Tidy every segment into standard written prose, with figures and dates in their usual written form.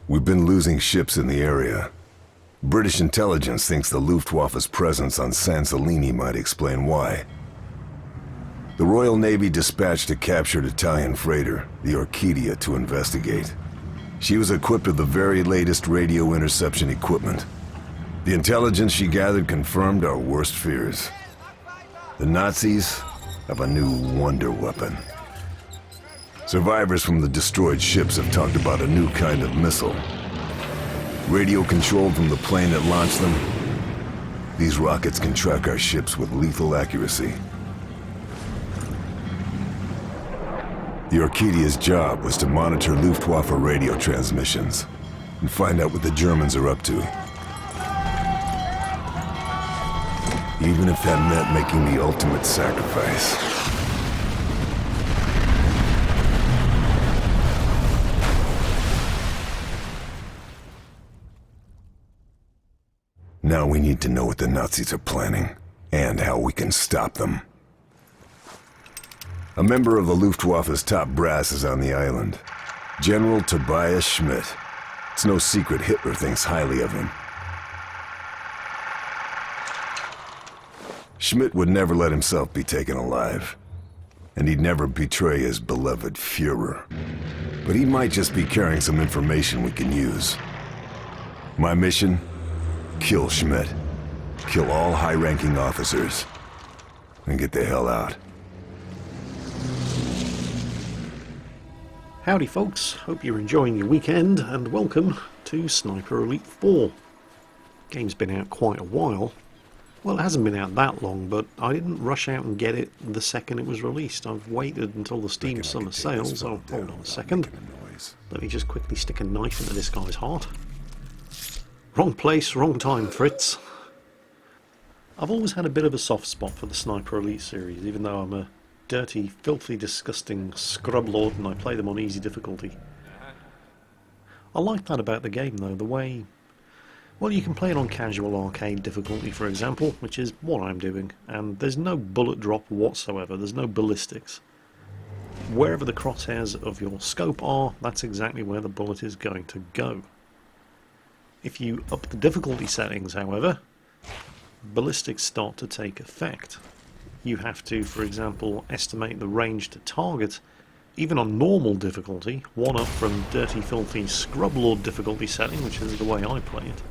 We've been losing ships in the area. British intelligence thinks the Luftwaffe's presence on Assassinating might explain why. The Royal Navy dispatched a captured Italian freighter, the Orchidia, to investigate. She was equipped with the very latest radio interception equipment. The intelligence she gathered confirmed our worst fears. The Nazis have a new wonder weapon. Survivors from the destroyed ships have talked about a new kind of missile. Radio controlled from the plane that launched them. These rockets can track our ships with lethal accuracy. The Orchidia's job was to monitor Luftwaffe radio transmissions and find out what the Germans are up to. Even if that meant making the ultimate sacrifice. Now we need to know what the Nazis are planning, and how we can stop them. A member of the Luftwaffe's top brass is on the island. General Tobias Schmidt. It's no secret Hitler thinks highly of him. Schmidt would never let himself be taken alive. And he'd never betray his beloved Führer. But he might just be carrying some information we can use. My mission? Kill Schmidt. Kill all high-ranking officers. And get the hell out. Howdy folks, hope you're enjoying your weekend and welcome to Sniper Elite 4. Game's been out quite a while. Well, it hasn't been out that long, but I didn't rush out and get it the second it was released. I've waited until the Steam Summer Sale, so hold on a second. Let me just quickly stick a knife into this guy's heart. Wrong place, wrong time, Fritz. I've always had a bit of a soft spot for the Sniper Elite series, even though I'm a dirty, filthy, disgusting scrub lord and I play them on easy difficulty. I like that about the game though, the way... Well, you can play it on casual arcade difficulty, for example, which is what I'm doing, and there's no bullet drop whatsoever, there's no ballistics. Wherever the crosshairs of your scope are, that's exactly where the bullet is going to go. If you up the difficulty settings, however, ballistics start to take effect. You have to, for example, estimate the range to target, even on normal difficulty, one up from dirty, filthy scrub lord difficulty setting, which is the way I play it.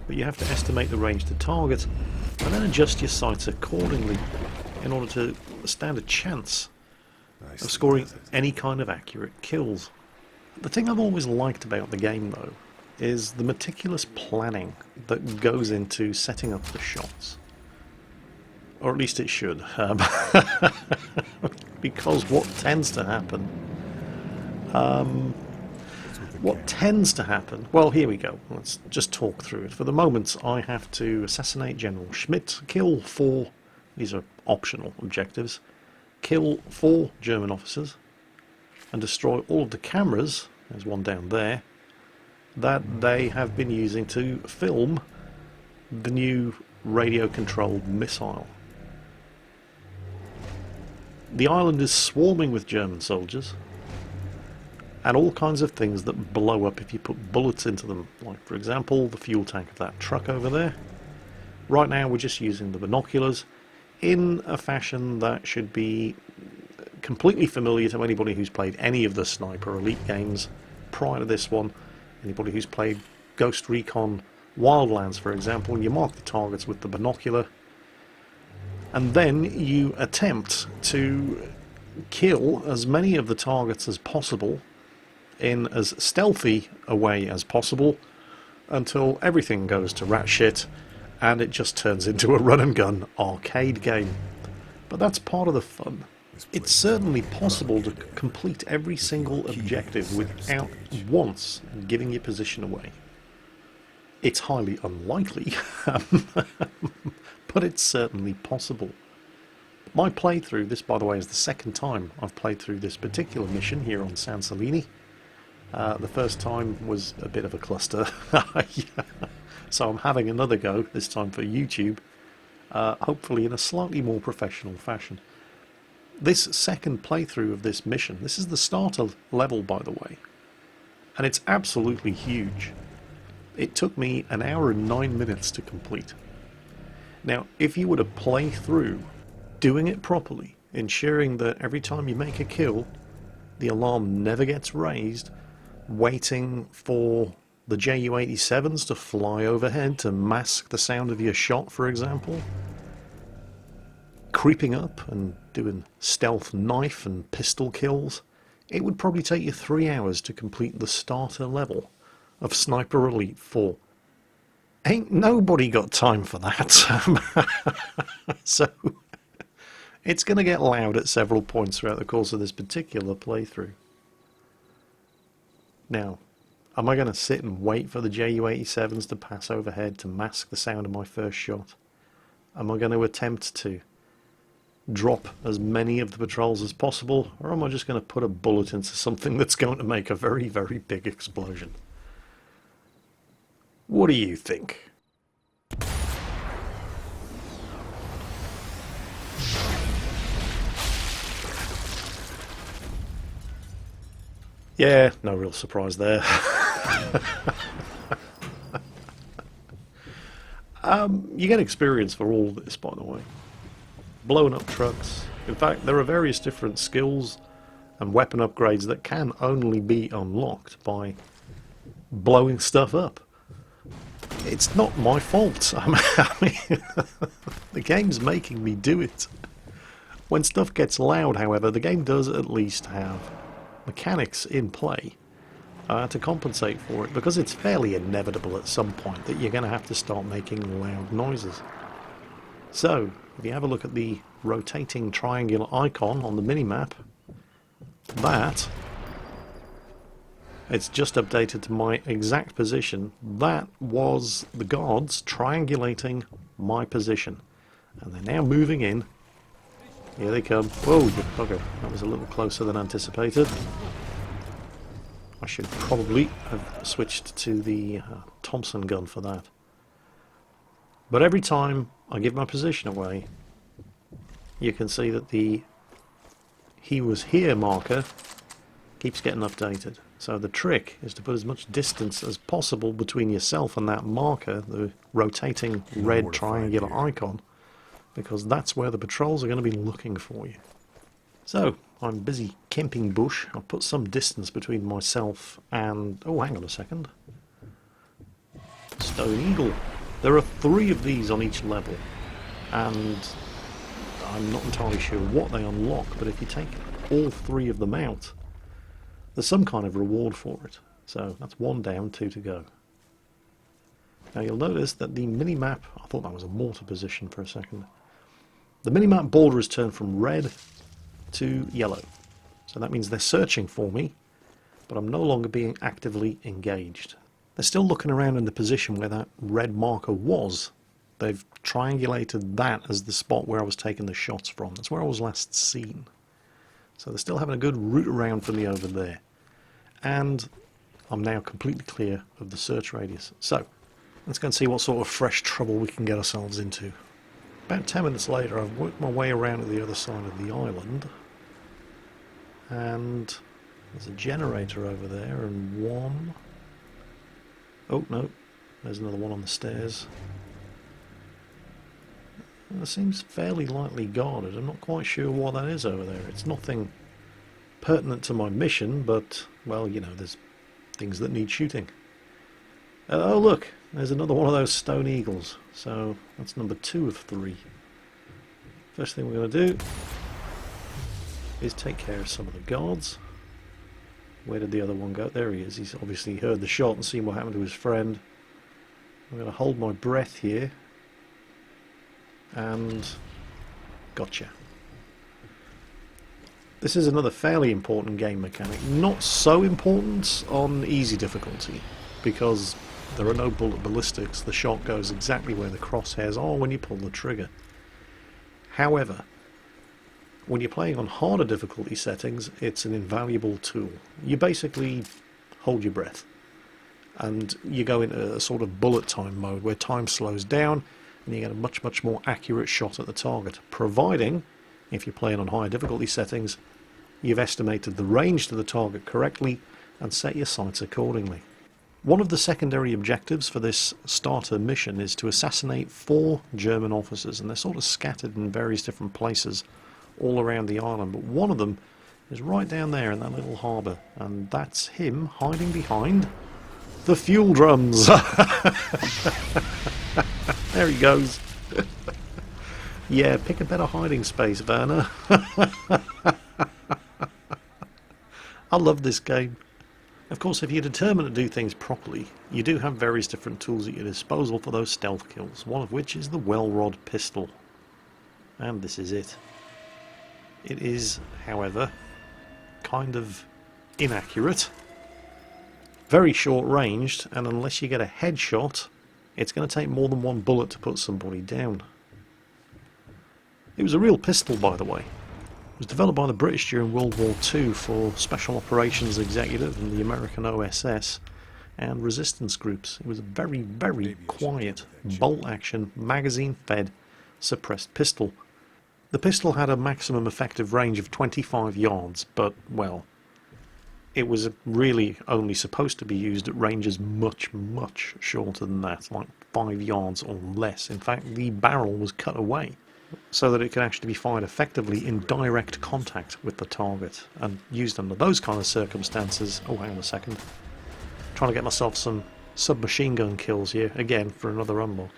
But you have to estimate the range to target, and then adjust your sights accordingly in order to stand a chance of scoring any kind of accurate kills. The thing I've always liked about the game, though, is the meticulous planning that goes into setting up the shots. Or at least it should, because what tends to happen, well, here we go, let's just talk through it. For the moment, I have to assassinate General Schmidt, kill 4, these are optional objectives, kill 4 German officers, and destroy all of the cameras, there's one down there, that they have been using to film the new radio-controlled missile. The island is swarming with German soldiers, and all kinds of things that blow up if you put bullets into them, like for example the fuel tank of that truck over there. Right now we're just using the binoculars in a fashion that should be completely familiar to anybody who's played any of the Sniper Elite games prior to this one. Anybody who's played Ghost Recon Wildlands, for example, you mark the targets with the binocular, and then you attempt to kill as many of the targets as possible in as stealthy a way as possible until everything goes to rat shit and it just turns into a run and gun arcade game. But that's part of the fun. It's certainly possible to complete every single objective without once giving your position away. It's highly unlikely, but it's certainly possible. My playthrough, this by the way is the second time I've played through this particular mission here on Assassinating. The first time was a bit of a cluster, so I'm having another go, this time for YouTube, hopefully in a slightly more professional fashion. This second playthrough of this mission, this is the starter level by the way, And it's absolutely huge. It took me an hour and 9 minutes to complete. Now, if you were to play through doing it properly, ensuring that every time you make a kill, the alarm never gets raised, waiting for the Ju-87s to fly overhead to mask the sound of your shot, for example, creeping up and doing stealth knife and pistol kills, it would probably take you 3 hours to complete the starter level of Sniper Elite 4. Ain't nobody got time for that. So it's going to get loud at several points throughout the course of this particular playthrough. Now, am I going to sit and wait for the Ju-87s to pass overhead to mask the sound of my first shot? Am I going to attempt to drop as many of the patrols as possible, or am I just going to put a bullet into something that's going to make a very, very big explosion? What do you think? Yeah, no real surprise there. You get experience for all this, by the way. Blowing up trucks. In fact, there are various different skills and weapon upgrades that can only be unlocked by blowing stuff up. It's not my fault. I mean, the game's making me do it. When stuff gets loud, however, the game does at least have mechanics in play to compensate for it, because it's fairly inevitable at some point that you're going to have to start making loud noises. So, if you have a look at the rotating triangular icon on the minimap, it's just updated to my exact position. That was the guards triangulating my position. And they're now moving in. Here they come. Whoa, bugger. That was a little closer than anticipated. I should probably have switched to the Thompson gun for that. But every time I give my position away, you can see that the "he was here" marker keeps getting updated. So the trick is to put as much distance as possible between yourself and that marker, the rotating red triangular icon, because that's where the patrols are going to be looking for you. So, I'm busy camping bush. I've put some distance between myself and... oh, hang on a second. Stone Eagle. There are 3 of these on each level, and I'm not entirely sure what they unlock, but if you take all 3 of them out, there's some kind of reward for it. So that's 1 down, 2 to go. Now you'll notice that the minimap... I thought that was a mortar position for a second. The minimap border has turned from red to yellow. So that means they're searching for me, but I'm no longer being actively engaged. They're still looking around in the position where that red marker was. They've triangulated that as the spot where I was taking the shots from. That's where I was last seen. So they're still having a good route around for me over there. And I'm now completely clear of the search radius. So, let's go and see what sort of fresh trouble we can get ourselves into. About 10 minutes later, I've worked my way around to the other side of the island. And there's a generator over there, and one... oh, no. There's another one on the stairs. It seems fairly lightly guarded. I'm not quite sure what that is over there. It's nothing pertinent to my mission, but, well, you know, there's things that need shooting. Oh, look, there's another one of those Stone Eagles. So that's number 2 of 3. First thing we're going to do is take care of some of the guards. Where did the other one go? There he is. He's obviously heard the shot and seen what happened to his friend. I'm going to hold my breath here. And gotcha. This is another fairly important game mechanic. Not so important on easy difficulty, because there are no bullet ballistics. The shot goes exactly where the crosshairs are when you pull the trigger. However, when you're playing on harder difficulty settings, it's an invaluable tool. You basically hold your breath, and you go into a sort of bullet time mode where time slows down and you get a much more accurate shot at the target, providing, if you're playing on higher difficulty settings, you've estimated the range to the target correctly and set your sights accordingly. One of the secondary objectives for this starter mission is to assassinate 4 German officers, and they're sort of scattered in various different places all around the island, but one of them is right down there in that little harbour, and that's him hiding behind the fuel drums. There he goes. Yeah, pick a better hiding space, Werner. I love this game. Of course, if you're determined to do things properly, you do have various different tools at your disposal for those stealth kills, one of which is the well rod pistol. And this is it. It is, however, kind of inaccurate, very short ranged, and unless you get a headshot, it's going to take more than one bullet to put somebody down. It was a real pistol, by the way. It was developed by the British during World War II for Special Operations Executive and the American OSS and resistance groups. It was a very, very quiet, bolt-action, magazine-fed, suppressed pistol. The pistol had a maximum effective range of 25 yards, but, well, it was really only supposed to be used at ranges much, much shorter than that, like 5 yards or less. In fact, the barrel was cut away so that it could actually be fired effectively in direct contact with the target, and used under those kind of circumstances. Oh, hang on a second. Trying to get myself some submachine gun kills here, again, for another unlock.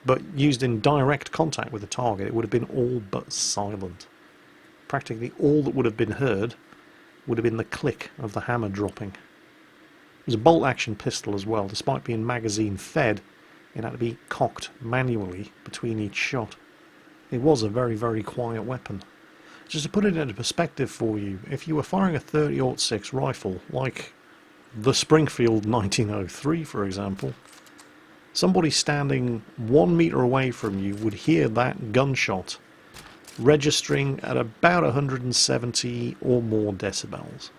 But used in direct contact with the target, it would have been all but silent. Practically all that would have been heard would have been the click of the hammer dropping. It was a bolt-action pistol as well. Despite being magazine-fed, it had to be cocked manually between each shot. It was a very, very quiet weapon. Just to put it into perspective for you, if you were firing a 30-06 rifle, like the Springfield 1903, for example, somebody standing 1 metre away from you would hear that gunshot registering at about 170 or more decibels.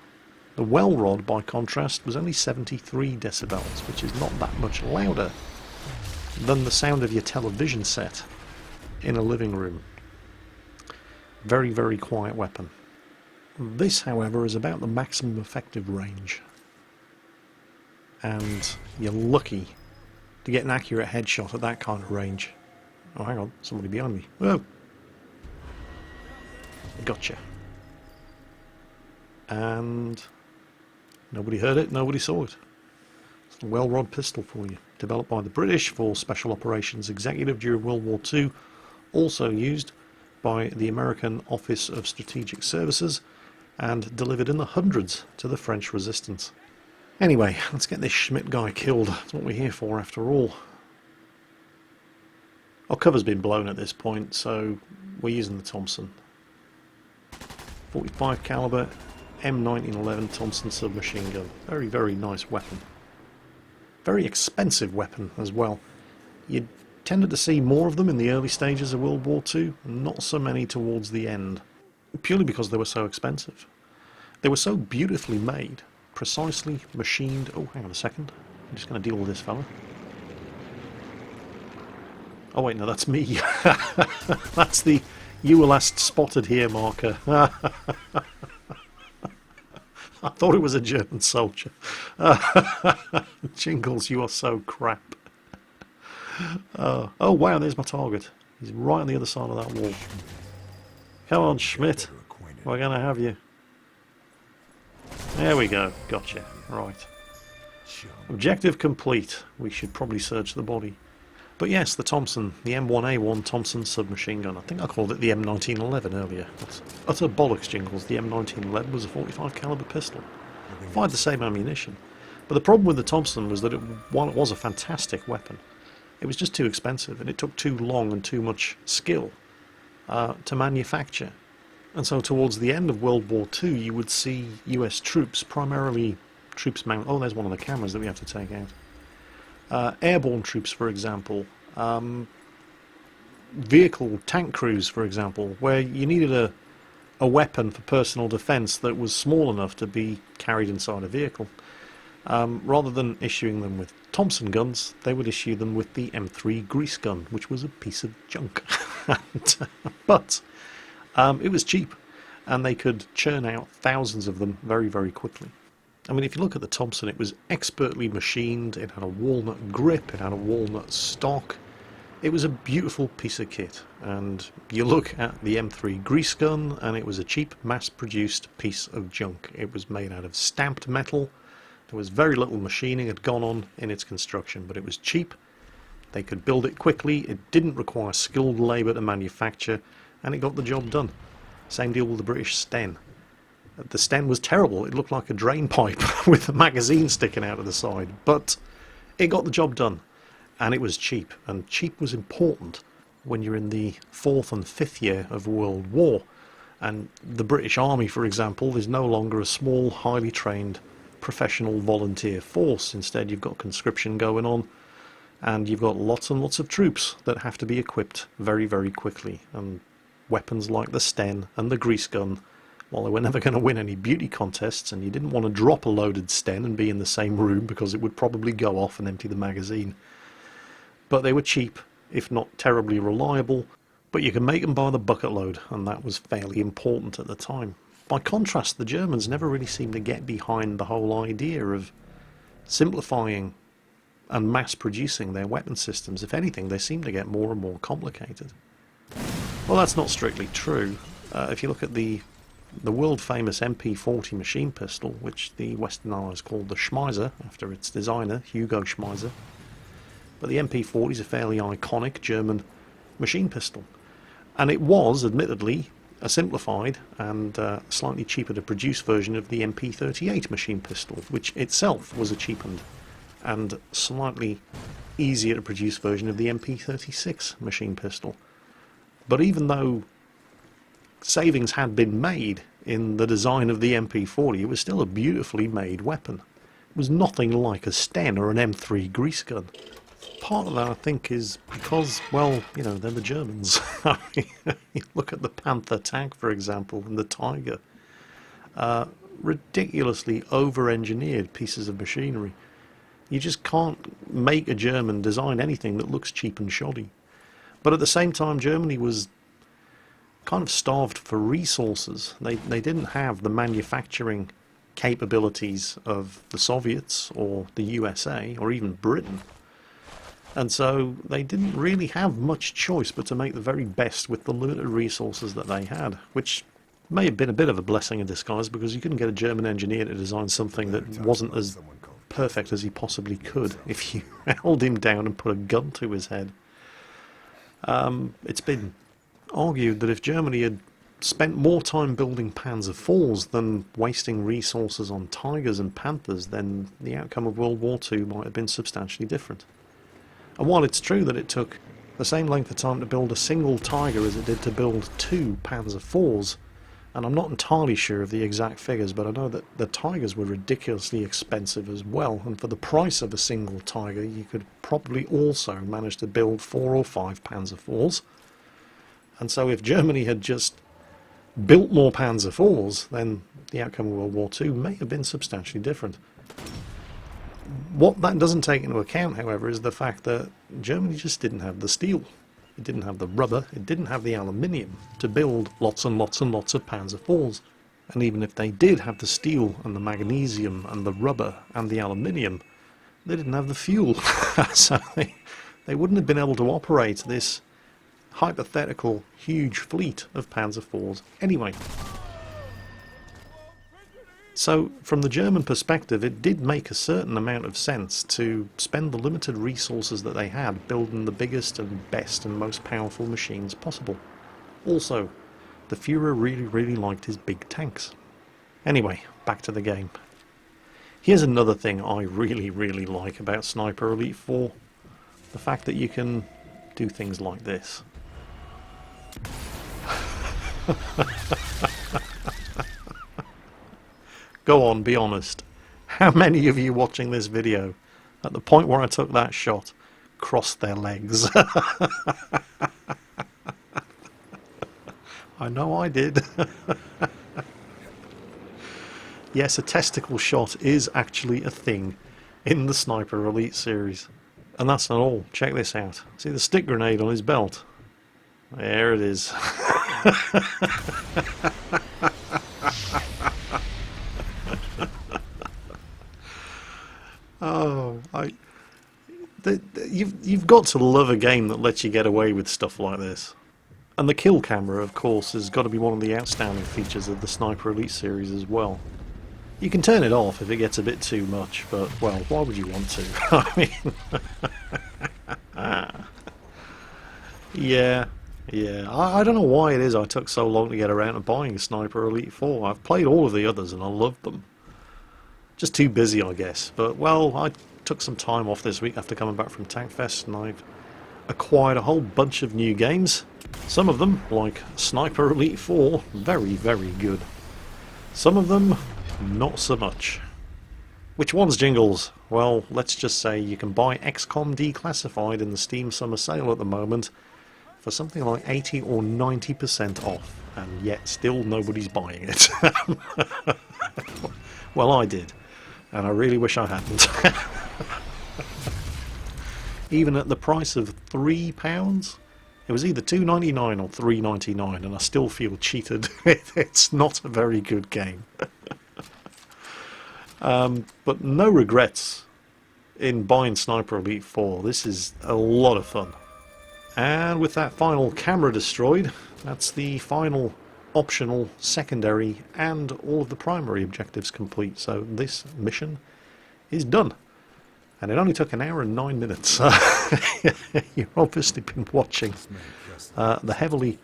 The well rod, by contrast, was only 73 decibels, which is not that much louder than the sound of your television set in a living room. Very, very quiet weapon. This, however, is about the maximum effective range, and you're lucky to get an accurate headshot at that kind of range. Oh, hang on, somebody behind me. Oh! Gotcha. And nobody heard it, nobody saw it. It's a well rod pistol for you. Developed by the British for Special Operations Executive during World War II. Also used by the American Office of Strategic Services and delivered in the hundreds to the French resistance. Anyway, let's get this Schmidt guy killed. That's what we're here for after all. Our cover's been blown at this point, so we're using the Thompson. 45 caliber M1911 Thompson submachine gun. Very, very nice weapon. Very expensive weapon as well. You tended to see more of them in the early stages of World War II, and not so many towards the end, purely because they were so expensive. They were so beautifully made, precisely machined. Oh, hang on a second. I'm just going to deal with this fella. Oh wait, no, that's me. That's the "you were last spotted here" marker. I thought it was a German soldier. Jingles, you are so crap. Oh wow, there's my target. He's right on the other side of that wall. Come on, Schmidt. We're going to have you. There we go. Gotcha. Right. Objective complete. We should probably search the body. But yes, the Thompson, the M1A1 Thompson submachine gun. I think I called it the M1911 earlier. That's utter bollocks, Jingles. The M1911 was a 45 caliber pistol. Fired the same ammunition. But the problem with the Thompson was that while it was a fantastic weapon, it was just too expensive, and it took too long and too much skill to manufacture. And so towards the end of World War II, you would see US troops, primarily troops mounted... Oh, there's one of the cameras that we have to take out. Airborne troops, for example. Vehicle tank crews, for example, where you needed a weapon for personal defence that was small enough to be carried inside a vehicle. Rather than issuing them with Thompson guns, they would issue them with the M3 grease gun, which was a piece of junk. But it was cheap, and they could churn out thousands of them very, very quickly. I mean, if you look at the Thompson, it was expertly machined, it had a walnut grip, it had a walnut stock. It was a beautiful piece of kit, and you look at the M3 grease gun and it was a cheap mass-produced piece of junk. It was made out of stamped metal. There was very little machining had gone on in its construction, but it was cheap. They could build it quickly, it didn't require skilled labour to manufacture, and it got the job done. Same deal with the British Sten. The Sten was terrible, it looked like a drain pipe with a magazine sticking out of the side, but it got the job done. And it was cheap, and cheap was important when you're in the 4th and 5th year of World War. And the British Army, for example, is no longer a small, highly trained, professional volunteer force. Instead, you've got conscription going on, and you've got lots and lots of troops that have to be equipped very, very quickly. And weapons like the Sten and the grease gun, while they were never going to win any beauty contests, and you didn't want to drop a loaded Sten and be in the same room because it would probably go off and empty the magazine. But they were cheap, if not terribly reliable, but you could make them by the bucket load, and that was fairly important at the time. By contrast, the Germans never really seemed to get behind the whole idea of simplifying and mass-producing their weapon systems. If anything, they seemed to get more and more complicated. Well, that's not strictly true. If you look at the world-famous MP40 machine pistol, which the Western Allies called the Schmeiser, after its designer, Hugo Schmeiser, but the MP40 is a fairly iconic German machine pistol. And it was, admittedly, a simplified and slightly cheaper to produce version of the MP38 machine pistol, which itself was a cheapened and slightly easier to produce version of the MP36 machine pistol. But even though savings had been made in the design of the MP40, it was still a beautifully made weapon. It was nothing like a Sten or an M3 grease gun. Part of that, I think, is because, well, you know, they're the Germans. You look at the Panther tank, for example, and the Tiger. Ridiculously over-engineered pieces of machinery. You just can't make a German design anything that looks cheap and shoddy. But at the same time, Germany was kind of starved for resources. They didn't have the manufacturing capabilities of the Soviets or the USA or even Britain. And so they didn't really have much choice but to make the very best with the limited resources that they had, which may have been a bit of a blessing in disguise, because you couldn't get a German engineer to design something that wasn't as perfect as he possibly could if you held him down and put a gun to his head. It's been argued that if Germany had spent more time building Panzer IVs than wasting resources on Tigers and Panthers, then the outcome of World War II might have been substantially different. And while it's true that it took the same length of time to build a single Tiger as it did to build 2 Panzer IVs, and I'm not entirely sure of the exact figures, but I know that the Tigers were ridiculously expensive as well, and for the price of a single Tiger you could probably also manage to build 4 or 5 Panzer IVs. And so if Germany had just built more Panzer IVs, then the outcome of World War II may have been substantially different. What that doesn't take into account, however, is the fact that Germany just didn't have the steel. It didn't have the rubber, it didn't have the aluminium to build lots and lots and lots of Panzer IVs. And even if they did have the steel and the magnesium and the rubber and the aluminium, they didn't have the fuel. So they wouldn't have been able to operate this hypothetical huge fleet of Panzer IVs anyway. So, from the German perspective, it did make a certain amount of sense to spend the limited resources that they had building the biggest and best and most powerful machines possible. Also, the Führer really liked his big tanks. Anyway, back to the game. Here's another thing I really like about Sniper Elite 4. The fact that you can do things like this. Go on, be honest. How many of you watching this video, at the point where I took that shot, crossed their legs? I know I did. Yes, a testicle shot is actually a thing in the Sniper Elite series. And that's not all. Check this out. See the stick grenade on his belt? There it is. Oh, you've got to love a game that lets you get away with stuff like this. And the kill camera, of course, has got to be one of the outstanding features of the Sniper Elite series as well. You can turn it off if it gets a bit too much, but, well, why would you want to? I mean... Yeah. I don't know why it is I took so long to get around to buying Sniper Elite 4. I've played all of the others and I loved them. Just too busy, I guess. But, well, I took some time off this week after coming back from Tankfest, and I've acquired a whole bunch of new games. Some of them, like Sniper Elite 4, very, very good. Some of them, not so much. Which one's Jingles? Well, let's just say you can buy XCOM Declassified in the Steam Summer Sale at the moment for something like 80 or 90% off, and yet still nobody's buying it. Well, I did, and I really wish I hadn't. Even at the price of £3, it was either $2.99 or $3.99, and I still feel cheated. It's not a very good game. But no regrets in buying Sniper Elite 4. This is a lot of fun. And with that final camera destroyed, that's the final optional, secondary, and all of the primary objectives complete. So this mission is done. And it only took an hour and 9 minutes. You've obviously been watching the heavily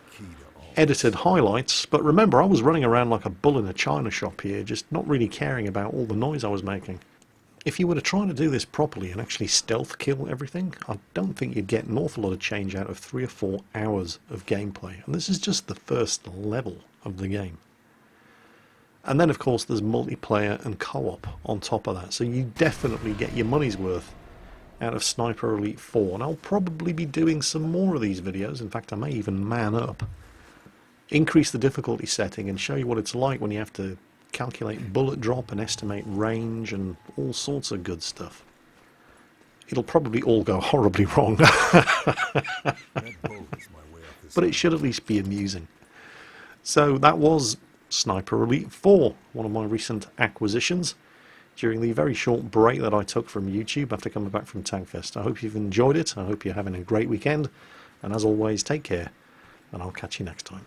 edited highlights. But remember, I was running around like a bull in a china shop here, just not really caring about all the noise I was making. If you were to try to do this properly and actually stealth kill everything, I don't think you'd get an awful lot of change out of 3 or 4 hours of gameplay. And this is just the first level of the game. And then, of course, there's multiplayer and co-op on top of that. So you definitely get your money's worth out of Sniper Elite 4. And I'll probably be doing some more of these videos. In fact, I may even man up, increase the difficulty setting, and show you what it's like when you have to calculate bullet drop and estimate range and all sorts of good stuff. It'll probably all go horribly wrong. But it should at least be amusing. So that was Sniper Elite 4, one of my recent acquisitions during the very short break that I took from YouTube after coming back from Tankfest. I hope you've enjoyed it. I hope you're having a great weekend. And as always, take care, and I'll catch you next time.